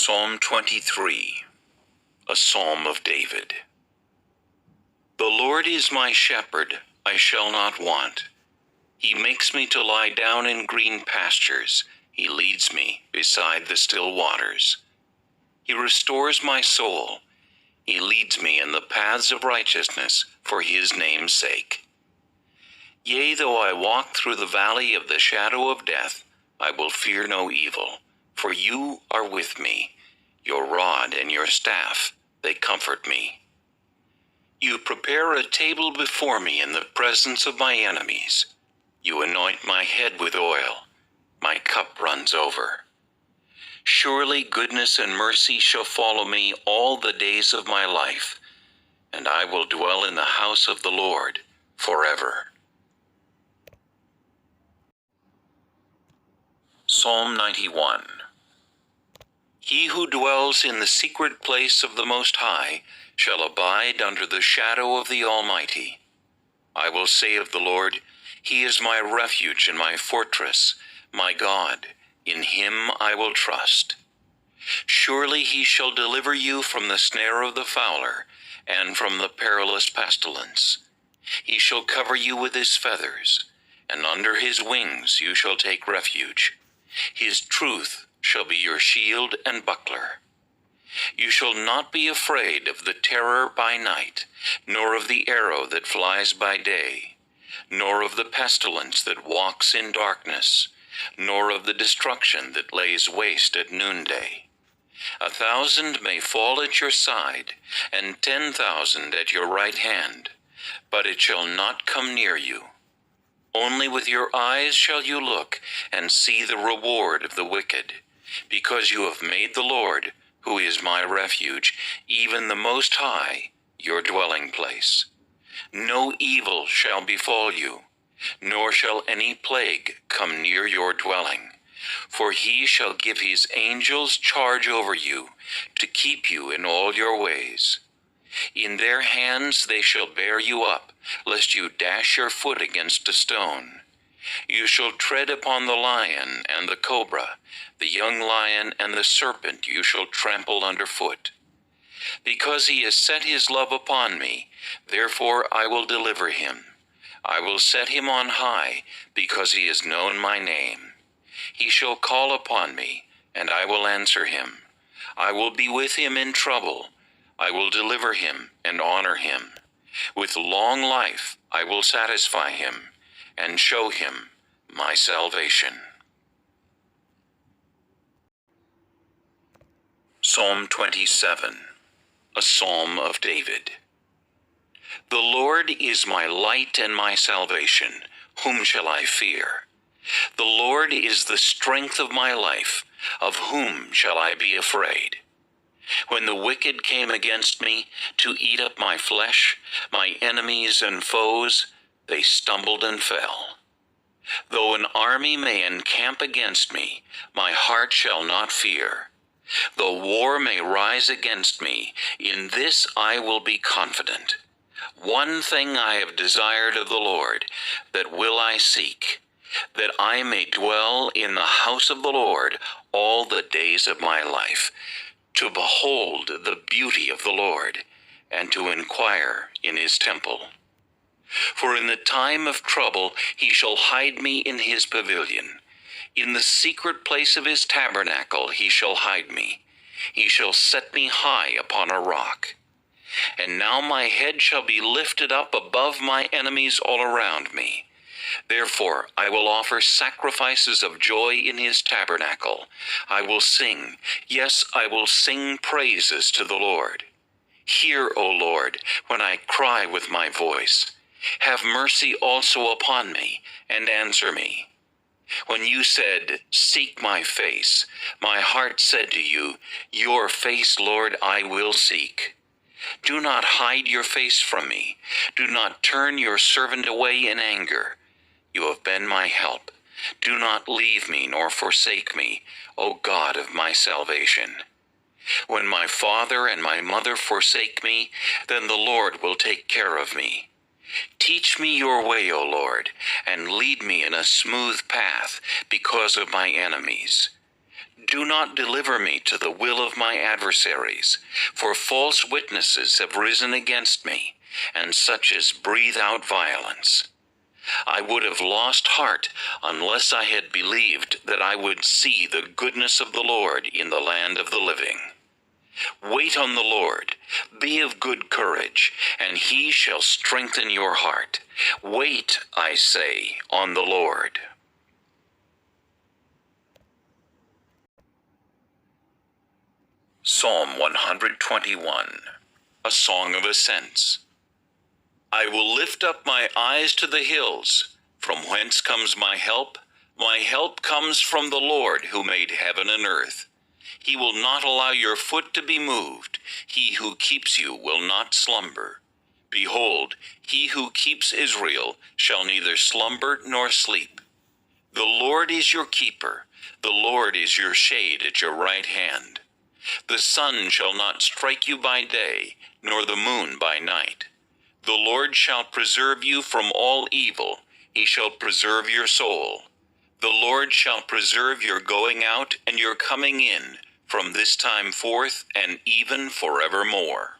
Psalm 23, a Psalm of David. The Lord is my shepherd, I shall not want. He makes me to lie down in green pastures. He leads me beside the still waters. He restores my soul. He leads me in the paths of righteousness for his name's sake. Yea, though I walk through the valley of the shadow of death, I will fear no evil, for you are with me. Your rod and your staff, they comfort me. You prepare a table before me in the presence of my enemies. You anoint my head with oil. My cup runs over. Surely goodness and mercy shall follow me all the days of my life, and I will dwell in the house of the Lord forever. Psalm 91. He who dwells in the secret place of the Most High shall abide under the shadow of the Almighty. I will say of the Lord, He is my refuge and my fortress, my God, in him I will trust. Surely he shall deliver you from the snare of the fowler, and from the perilous pestilence. He shall cover you with his feathers, and under his wings you shall take refuge. His truth shall be your shield and buckler. You shall not be afraid of the terror by night, nor of the arrow that flies by day, nor of the pestilence that walks in darkness, nor of the destruction that lays waste at noonday. 1,000 may fall at your side, and 10,000 at your right hand, but it shall not come near you. Only with your eyes shall you look and see the reward of the wicked, because you have made the Lord, who is my refuge, even the Most High, your dwelling place. No evil shall befall you, nor shall any plague come near your dwelling. For he shall give his angels charge over you, to keep you in all your ways. In their hands they shall bear you up, lest you dash your foot against a stone. You shall tread upon the lion and the cobra, the young lion and the serpent you shall trample underfoot. Because he has set his love upon me, therefore I will deliver him. I will set him on high, because he has known my name. He shall call upon me, and I will answer him. I will be with him in trouble. I will deliver him and honor him. With long life I will satisfy him, and show him my salvation. Psalm 27, a Psalm of David. The Lord is my light and my salvation. Whom shall I fear? The Lord is the strength of my life. Of whom shall I be afraid? When the wicked came against me to eat up my flesh, my enemies and foes, they stumbled and fell. Though an army may encamp against me, my heart shall not fear. Though war may rise against me, in this I will be confident. One thing I have desired of the Lord, that will I seek, that I may dwell in the house of the Lord all the days of my life, to behold the beauty of the Lord, and to inquire in his temple. For in the time of trouble he shall hide me in his pavilion. In the secret place of his tabernacle he shall hide me. He shall set me high upon a rock. And now my head shall be lifted up above my enemies all around me. Therefore I will offer sacrifices of joy in his tabernacle. I will sing, yes, I will sing praises to the Lord. Hear, O Lord, when I cry with my voice. Have mercy also upon me, and answer me. When you said, Seek my face, my heart said to you, Your face, Lord, I will seek. Do not hide your face from me. Do not turn your servant away in anger. You have been my help. Do not leave me nor forsake me, O God of my salvation. When my father and my mother forsake me, then the Lord will take care of me. Teach me your way, O Lord, and lead me in a smooth path because of my enemies. Do not deliver me to the will of my adversaries, for false witnesses have risen against me, and such as breathe out violence. I would have lost heart unless I had believed that I would see the goodness of the Lord in the land of the living. Wait on the Lord, be of good courage, and he shall strengthen your heart. Wait, I say, on the Lord. Psalm 121, a song of ascents. I will lift up my eyes to the hills. From whence comes my help? My help comes from the Lord who made heaven and earth. He will not allow your foot to be moved. He who keeps you will not slumber. Behold, he who keeps Israel shall neither slumber nor sleep. The Lord is your keeper. The Lord is your shade at your right hand. The sun shall not strike you by day, nor the moon by night. The Lord shall preserve you from all evil. He shall preserve your soul. The Lord shall preserve your going out and your coming in, from this time forth and even forevermore.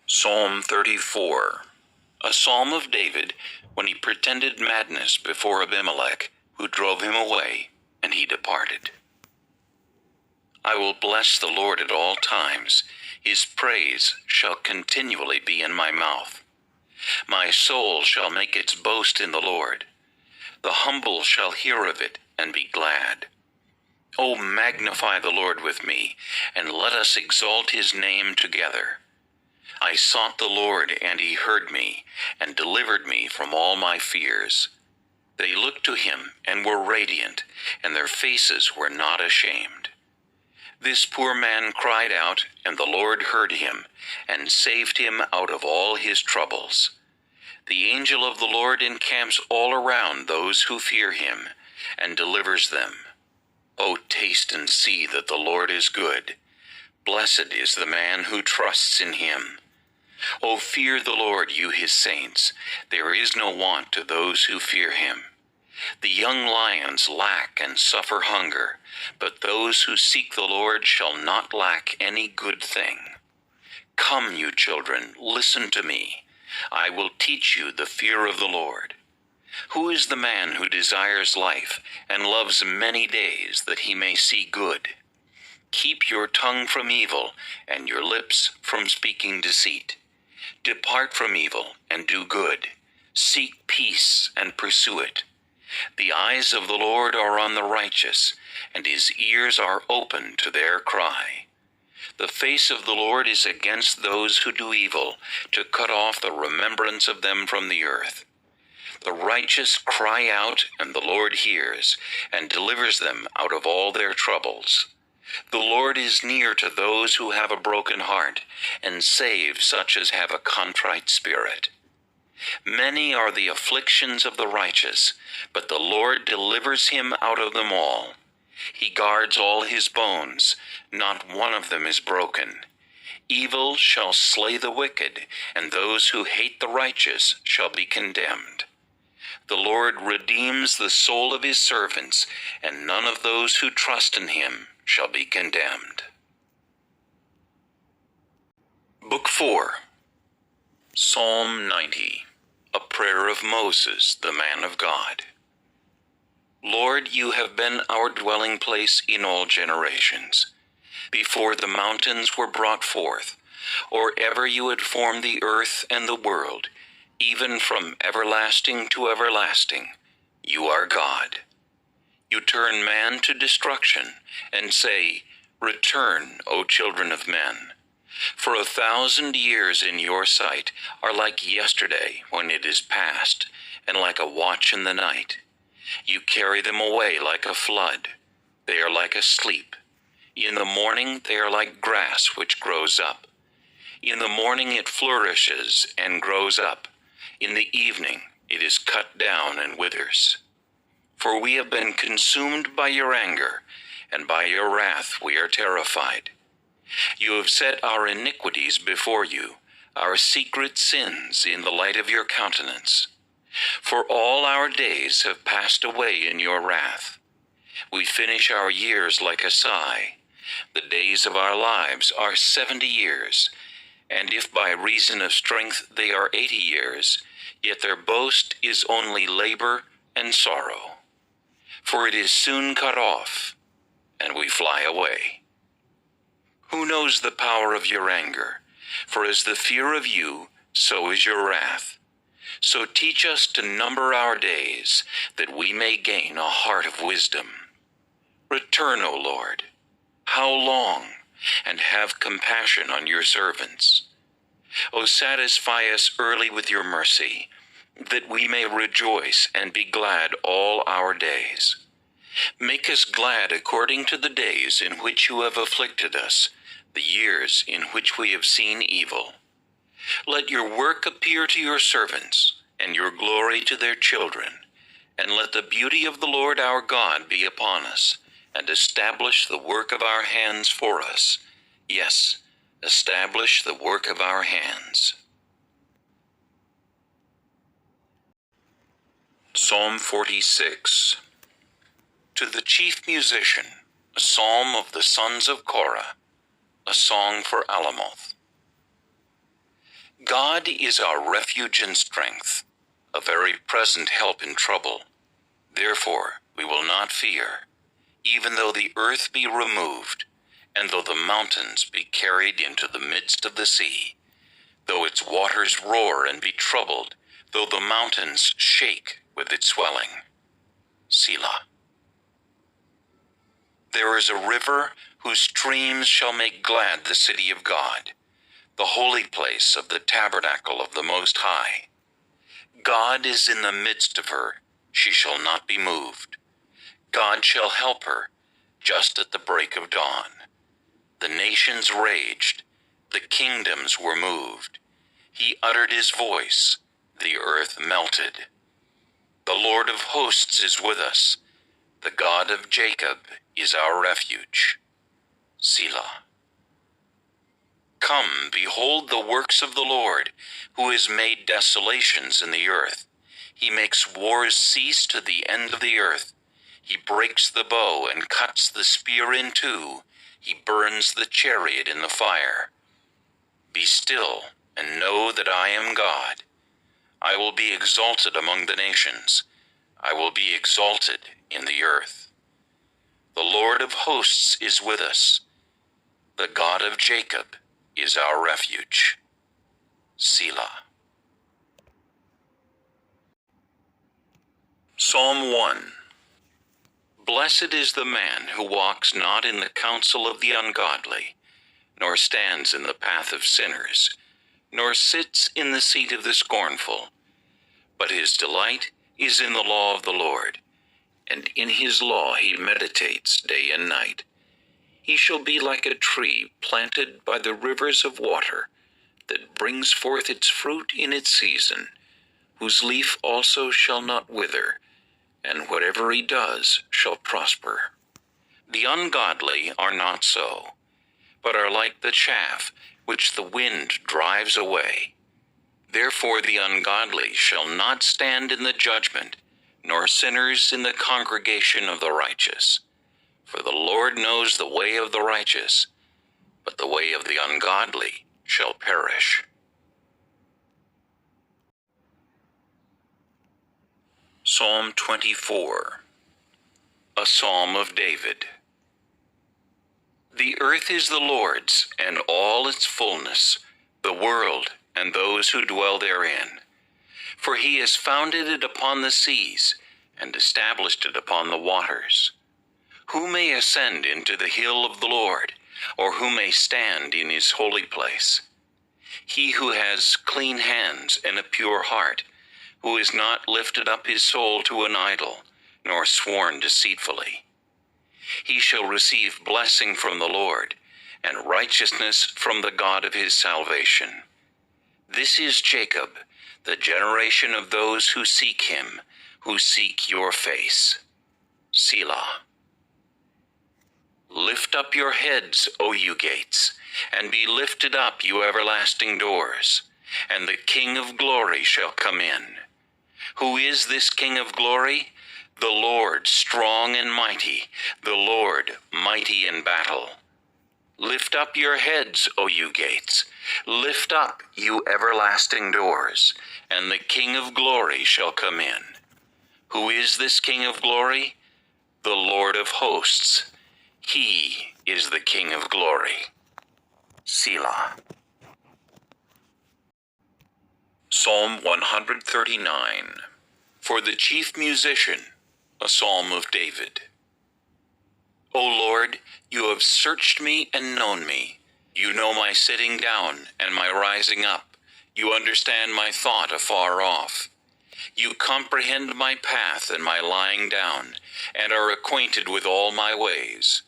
Psalm 34, a psalm of David when he pretended madness before Abimelech, who drove him away, and he departed. I will bless the Lord at all times. His praise shall continually be in my mouth. My soul shall make its boast in the Lord. The humble shall hear of it and be glad. O magnify the Lord with me, and let us exalt his name together. I sought the Lord, and he heard me, and delivered me from all my fears. They looked to him and were radiant, and their faces were not ashamed. This poor man cried out, and the Lord heard him, and saved him out of all his troubles. The angel of the Lord encamps all around those who fear him, and delivers them. O taste and see that the Lord is good. Blessed is the man who trusts in him. O fear the Lord, you his saints. There is no want to those who fear him. The young lions lack and suffer hunger, but those who seek the Lord shall not lack any good thing. Come, you children, listen to me. I will teach you the fear of the Lord. Who is the man who desires life and loves many days that he may see good? Keep your tongue from evil and your lips from speaking deceit. Depart from evil and do good. Seek peace and pursue it. The eyes of the Lord are on the righteous, and his ears are open to their cry. The face of the Lord is against those who do evil, to cut off the remembrance of them from the earth. The righteous cry out, and the Lord hears, and delivers them out of all their troubles. The Lord is near to those who have a broken heart, and saves such as have a contrite spirit. Many are the afflictions of the righteous, but the Lord delivers him out of them all. He guards all his bones, not one of them is broken. Evil shall slay the wicked, and those who hate the righteous shall be condemned. The Lord redeems the soul of his servants, and none of those who trust in him shall be condemned. Book 4, Psalm 90, a prayer of Moses, the man of God. Lord, you have been our dwelling place in all generations. Before the mountains were brought forth, or ever you had formed the earth and the world, even from everlasting to everlasting, you are God. You turn man to destruction, and say, Return, O children of men. For 1,000 years in your sight are like yesterday when it is past, and like a watch in the night. You carry them away like a flood. They are like asleep. In the morning they are like grass which grows up. In the morning it flourishes and grows up. In the evening it is cut down and withers. For we have been consumed by your anger, and by your wrath we are terrified. You have set our iniquities before you, our secret sins in the light of your countenance. For all our days have passed away in your wrath. We finish our years like a sigh. The days of our lives are 70 years, and if by reason of strength they are 80 years, yet their boast is only labor and sorrow. For it is soon cut off, and we fly away. Who knows the power of your anger? For as the fear of you, so is your wrath. So teach us to number our days, that we may gain a heart of wisdom. Return, O Lord. How long? And have compassion on your servants. O satisfy us early with your mercy, that we may rejoice and be glad all our days. Make us glad according to the days in which you have afflicted us, the years in which we have seen evil. Let your work appear to your servants, and your glory to their children, and let the beauty of the Lord our God be upon us, and establish the work of our hands for us. Yes, establish the work of our hands. Psalm 46. To the chief musician, a psalm of the sons of Korah, a song for Alamoth. God is our refuge and strength, a very present help in trouble. Therefore we will not fear, even though the earth be removed, and though the mountains be carried into the midst of the sea, though its waters roar and be troubled, though the mountains shake with its swelling. Selah. There is a river whose streams shall make glad the city of God, the holy place of the tabernacle of the Most High. God is in the midst of her, she shall not be moved. God shall help her, just at the break of dawn. The nations raged, the kingdoms were moved. He uttered his voice, the earth melted. The Lord of hosts is with us. The God of Jacob is our refuge. Selah. Come, behold the works of the Lord, who has made desolations in the earth. He makes wars cease to the end of the earth. He breaks the bow and cuts the spear in two. He burns the chariot in the fire. Be still and know that I am God. I will be exalted among the nations. I will be exalted in the earth. The Lord of hosts is with us. The God of Jacob is our refuge. Selah. Psalm 1. Blessed is the man who walks not in the counsel of the ungodly, nor stands in the path of sinners, nor sits in the seat of the scornful. But his delight is in the law of the Lord, and in his law he meditates day and night. He shall be like a tree planted by the rivers of water, that brings forth its fruit in its season, whose leaf also shall not wither, and whatever he does shall prosper. The ungodly are not so, but are like the chaff which the wind drives away. Therefore the ungodly shall not stand in the judgment, nor sinners in the congregation of the righteous. For the Lord knows the way of the righteous, but the way of the ungodly shall perish. Psalm 24. A Psalm of David. The earth is the Lord's, and all its fullness, the world, and those who dwell therein. For he has founded it upon the seas, and established it upon the waters. Who may ascend into the hill of the Lord, or who may stand in his holy place? He who has clean hands and a pure heart, who has not lifted up his soul to an idol, nor sworn deceitfully. He shall receive blessing from the Lord, and righteousness from the God of his salvation. This is Jacob, the generation of those who seek him, who seek your face. Selah. Lift up your heads, O you gates, and be lifted up, you everlasting doors, and the King of glory shall come in. Who is this King of glory? The Lord strong and mighty, the Lord mighty in battle. Lift up your heads, O you gates. Lift up, you everlasting doors, and the King of glory shall come in. Who is this King of glory? The Lord of hosts. He is the King of glory. Selah. Psalm 139. For the chief musician, a psalm of David. O Lord, you have searched me and known me. You know my sitting down and my rising up. You understand my thought afar off. You comprehend my path and my lying down, and are acquainted with all my ways.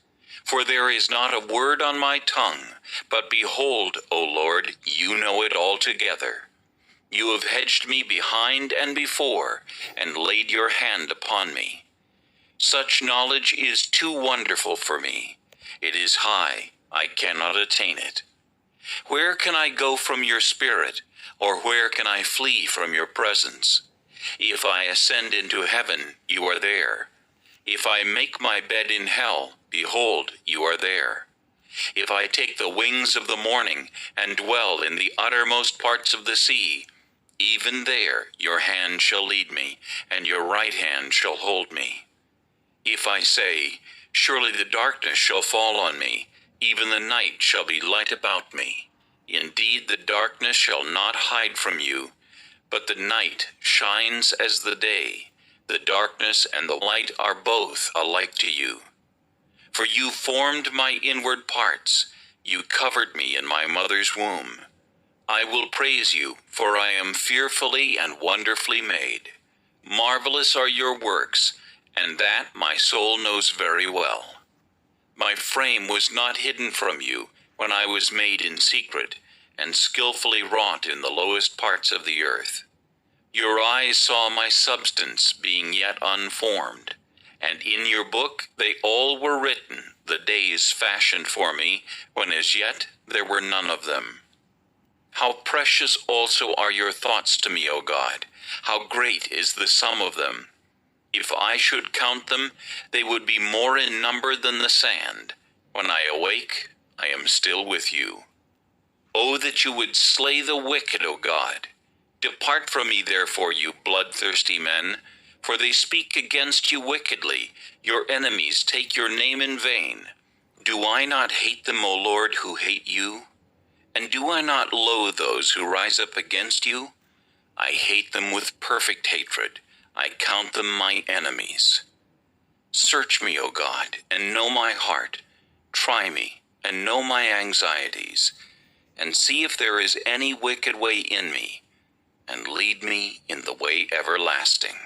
For there is not a word on my tongue, but behold, O Lord, you know it altogether. You have hedged me behind and before, and laid your hand upon me. Such knowledge is too wonderful for me. It is high, I cannot attain it. Where can I go from your spirit, or where can I flee from your presence? If I ascend into heaven, you are there. If I make my bed in hell, behold, you are there. If I take the wings of the morning and dwell in the uttermost parts of the sea, even there your hand shall lead me, and your right hand shall hold me. If I say, surely the darkness shall fall on me, even the night shall be light about me. Indeed, the darkness shall not hide from you, but the night shines as the day. The darkness and the light are both alike to you. For you formed my inward parts. You covered me in my mother's womb. I will praise you, for I am fearfully and wonderfully made. Marvelous are your works, and that my soul knows very well. My frame was not hidden from you when I was made in secret, and skillfully wrought in the lowest parts of the earth. Your eyes saw my substance being yet unformed, and in your book they all were written, the days fashioned for me, when as yet there were none of them. How precious also are your thoughts to me, O God! How great is the sum of them! If I should count them, they would be more in number than the sand. When I awake, I am still with you. Oh, that you would slay the wicked, O God! Depart from me, therefore, you bloodthirsty men, for they speak against you wickedly. Your enemies take your name in vain. Do I not hate them, O Lord, who hate you? And do I not loathe those who rise up against you? I hate them with perfect hatred. I count them my enemies. Search me, O God, and know my heart. Try me, and know my anxieties, and see if there is any wicked way in me, and lead me in the way everlasting.